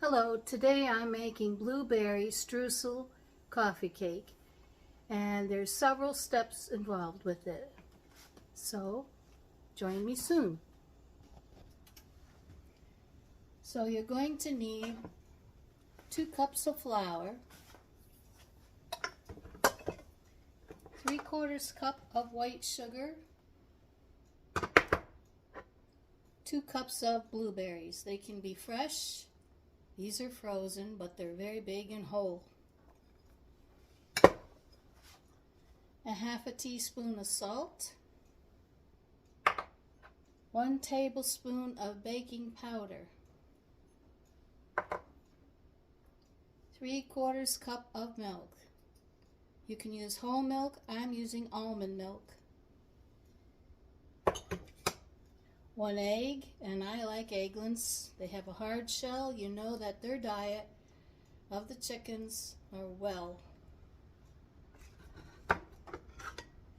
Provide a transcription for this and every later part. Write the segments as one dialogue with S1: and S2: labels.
S1: Hello, today I'm making blueberry streusel coffee cake, and there's several steps involved with it. So join me soon. So you're going to need 2 cups of flour, 3/4 cup of white sugar, 2 cups of blueberries. They can be fresh. These are frozen, but they're very big and whole. 1/2 teaspoon of salt, 1 tablespoon of baking powder, 3/4 cup of milk. You can use whole milk. I'm using almond milk. 1 egg, and I like Egglens. They have a hard shell. You know that their diet of the chickens are well.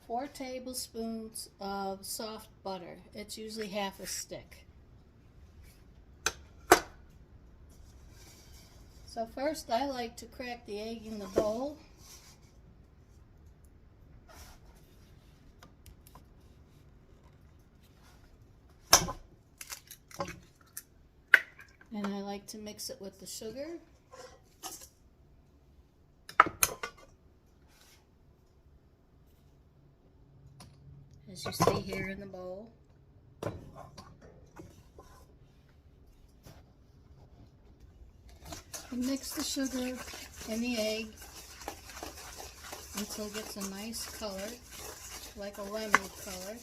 S1: 4 tablespoons of soft butter. It's usually 1/2 stick. So first I like to crack the egg in the bowl. And I like to mix it with the sugar. As you see here in the bowl. And mix the sugar and the egg until it gets a nice color, like a lemon color.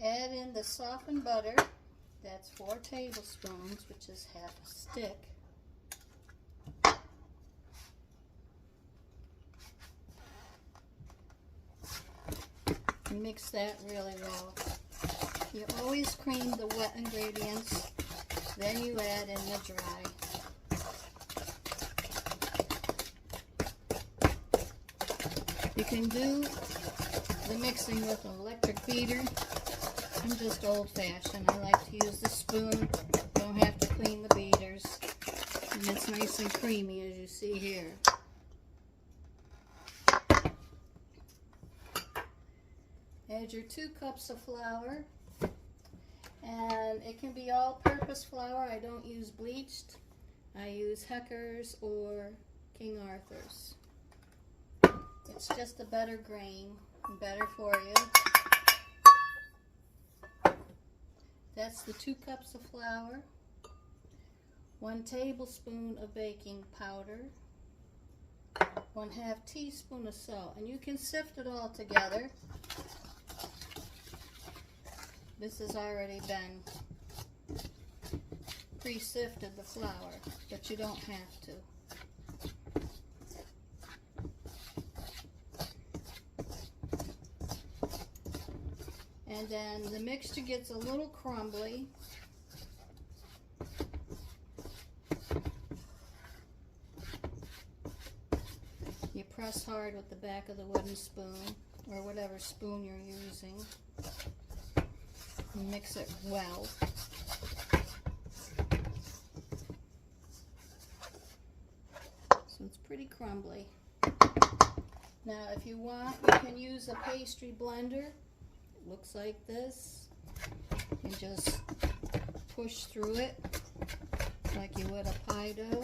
S1: Add in the softened butter. That's 4 tablespoons, which is 1/2 stick. And mix that really well. You always cream the wet ingredients, then you add in the dry. You can do the mixing with an electric beater. I'm just old-fashioned. I like to use the spoon. Don't have to clean the beaters. And it's nice and creamy, as you see here. Add your 2 cups of flour. And it can be all-purpose flour. I don't use bleached. I use Hecker's or King Arthur's. It's just a better grain and better for you. That's the 2 cups of flour, 1 tablespoon of baking powder, 1/2 teaspoon of salt, and you can sift it all together. This has already been pre-sifted, the flour, but you don't have to. And then the mixture gets a little crumbly. You press hard with the back of the wooden spoon, or whatever spoon you're using. And mix it well. So it's pretty crumbly. Now if you want, you can use a pastry blender. Looks like this. You just push through it like you would a pie dough.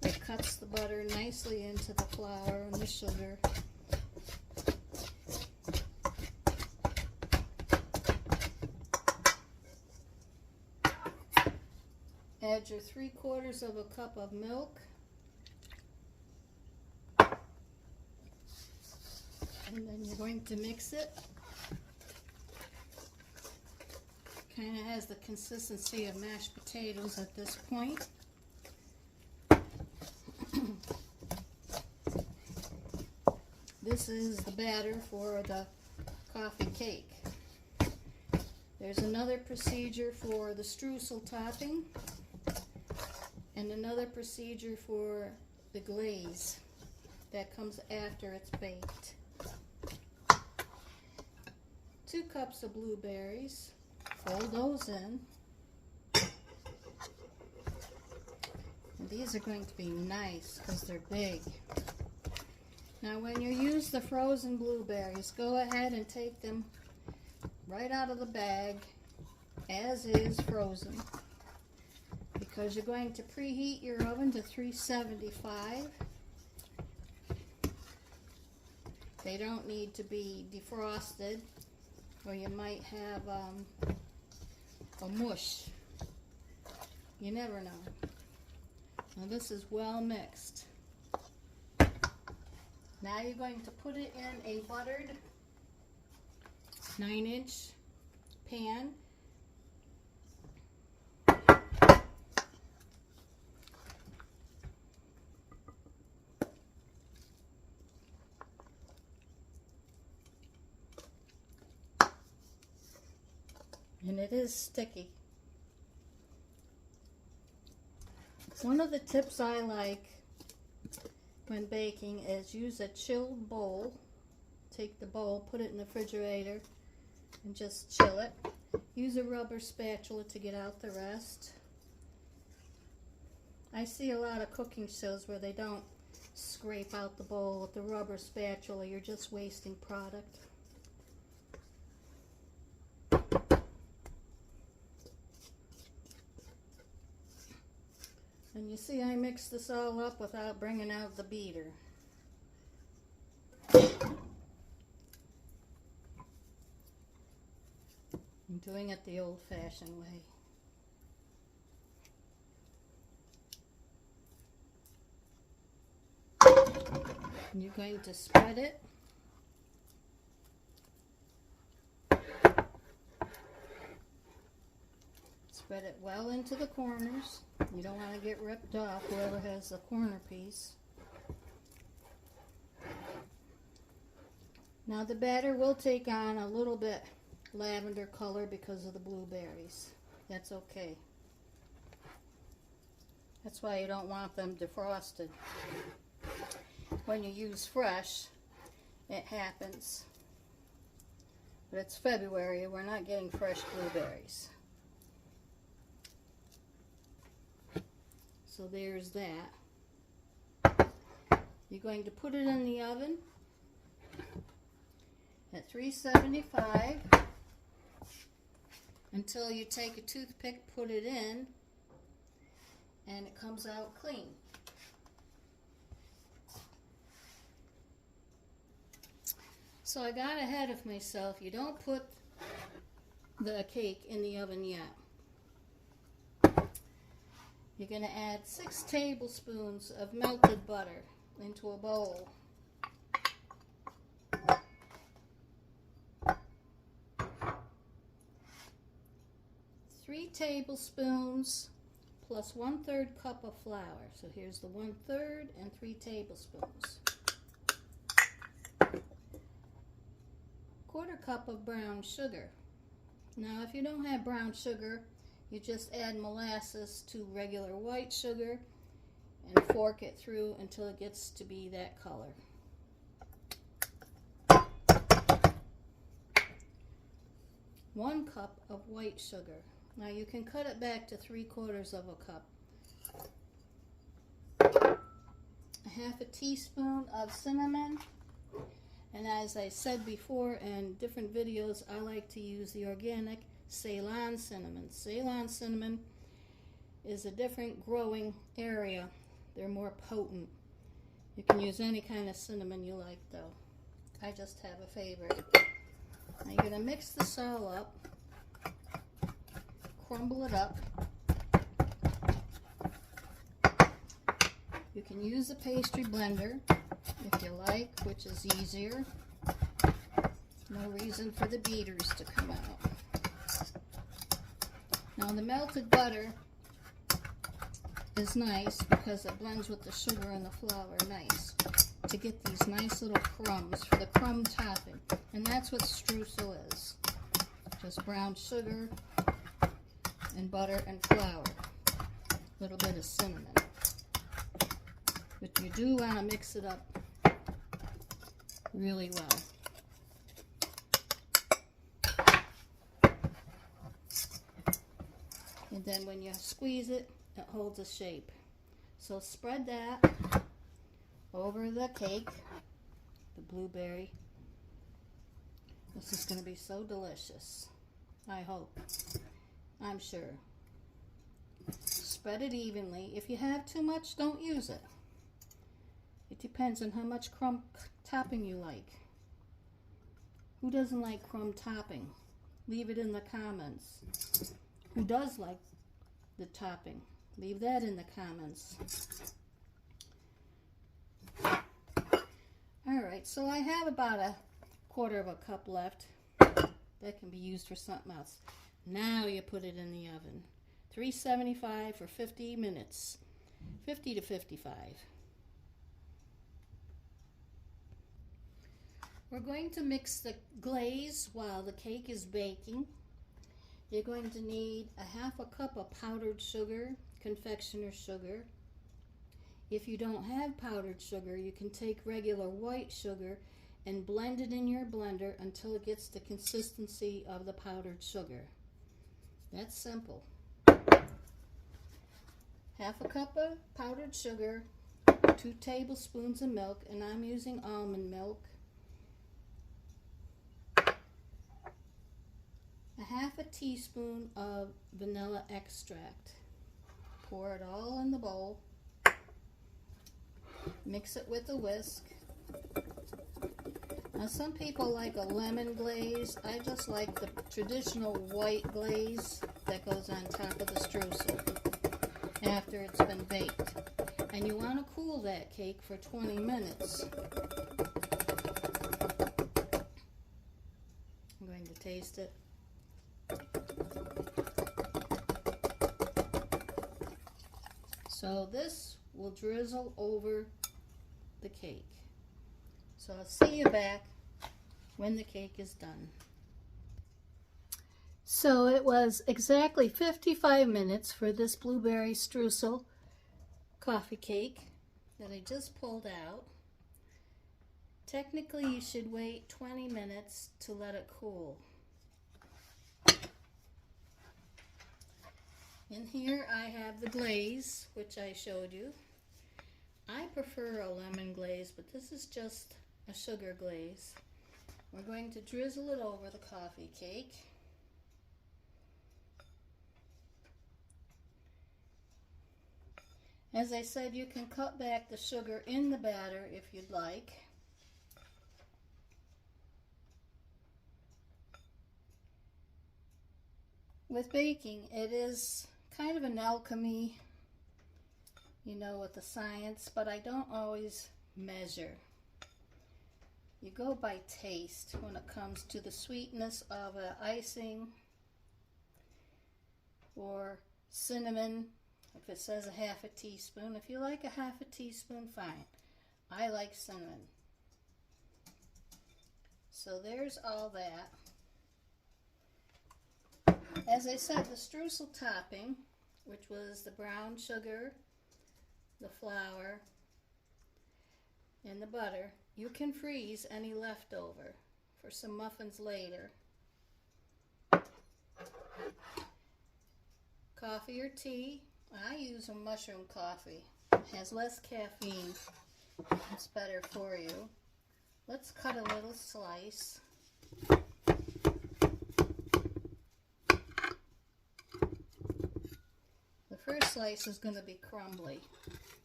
S1: It cuts the butter nicely into the flour and the sugar. Add your 3/4 of a cup of milk. And then you're going to mix it. Kind of has the consistency of mashed potatoes at this point. This is the batter for the coffee cake. There's another procedure for the streusel topping and another procedure for the glaze that comes after it's baked. 2 cups of blueberries. Fold those in. And these are going to be nice because they're big. Now when you use the frozen blueberries, go ahead and take them right out of the bag as is frozen, because you're going to preheat your oven to 375. They don't need to be defrosted, or you might have a mush. You never know. Now this is well mixed. Now you're going to put it in a buttered 9-inch pan. And it is sticky. One of the tips I like when baking is use a chilled bowl. Take the bowl, put it in the refrigerator, and just chill it. Use a rubber spatula to get out the rest. I see a lot of cooking shows where they don't scrape out the bowl with the rubber spatula. You're just wasting product. And you see I mixed this all up without bringing out the beater. I'm doing it the old-fashioned way. And you're going to spread it. Spread it well into the corners. You don't want to get ripped off, whoever has the corner piece. Now the batter will take on a little bit lavender color because of the blueberries. That's okay. That's why you don't want them defrosted. When you use fresh, it happens. But it's February, we're not getting fresh blueberries. So there's that. You're going to put it in the oven at 375 until you take a toothpick, put it in, and it comes out clean. So I got ahead of myself. You don't put the cake in the oven yet. You're going to add 6 tablespoons of melted butter into a bowl. 3 tablespoons plus 1/3 cup of flour. So here's the 1/3 and 3 tablespoons. 1/4 cup of brown sugar. Now if you don't have brown sugar, you just add molasses to regular white sugar and fork it through until it gets to be that color. 1 cup of white sugar. Now you can cut it back to 3/4 of a cup. 1/2 teaspoon of cinnamon. And as I said before in different videos, I like to use the organic Ceylon cinnamon. Ceylon cinnamon is a different growing area. They're more potent. You can use any kind of cinnamon you like though. I just have a favorite. Now you're going to mix this all up. Crumble it up. You can use a pastry blender if you like, which is easier. No reason for the beaters to come out. Now the melted butter is nice because it blends with the sugar and the flour nice to get these nice little crumbs for the crumb topping. And that's what streusel is. Just brown sugar and butter and flour. A little bit of cinnamon. But you do want to mix it up really well. then when you squeeze it, it holds a shape. So spread that over the cake, the blueberry. This is going to be so delicious. I hope. I'm sure. Spread it evenly. If you have too much, don't use it. It depends on how much crumb topping you like. Who doesn't like crumb topping? Leave it in the comments. Who does like the topping? Leave that in the comments. Alright, so I have about a quarter of a cup left. That can be used for something else. Now you put it in the oven. 375 for 50 minutes. 50 to 55. We're going to mix the glaze while the cake is baking. You're going to need a half a cup of powdered sugar, confectioner's sugar. If you don't have powdered sugar, you can take regular white sugar and blend it in your blender until it gets the consistency of the powdered sugar. That's simple. Half a cup of powdered sugar, 2 tablespoons of milk, and I'm using almond milk. A half a teaspoon of vanilla extract. Pour it all in the bowl. Mix it with a whisk. Now some people like a lemon glaze. I just like the traditional white glaze that goes on top of the streusel after it's been baked. And you want to cool that cake for 20 minutes. I'm going to taste it. So this will drizzle over the cake. So I'll see you back when the cake is done. So it was exactly 55 minutes for this blueberry streusel coffee cake that I just pulled out. Technically you should wait 20 minutes to let it cool. In here I have the glaze, which I showed you. I prefer a lemon glaze, but this is just a sugar glaze. We're going to drizzle it over the coffee cake. As I said, you can cut back the sugar in the batter if you'd like. With baking, it is kind of an alchemy, you know, with the science, but I don't always measure. You go by taste when it comes to the sweetness of an icing or cinnamon. If it says a half a teaspoon, if you like a half a teaspoon, fine. I like cinnamon. So there's all that. As I said, the streusel topping, which was the brown sugar, the flour, and the butter, you can freeze any leftover for some muffins later. Coffee or tea? I use a mushroom coffee. It has less caffeine. It's better for you. Let's cut a little slice. The first slice is going to be crumbly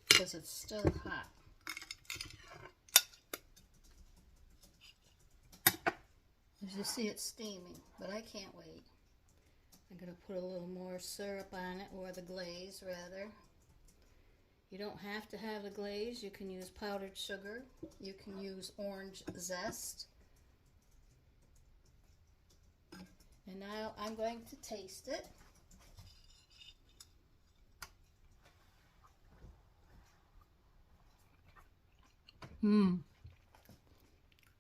S1: because it's still hot. As you see, it's steaming, but I can't wait. I'm going to put a little more syrup on it, or the glaze rather. You don't have to have the glaze. You can use powdered sugar. You can use orange zest. And now I'm going to taste it.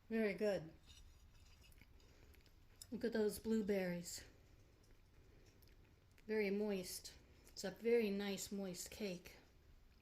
S1: Very good. Look at those blueberries. Very moist. It's a very nice moist cake.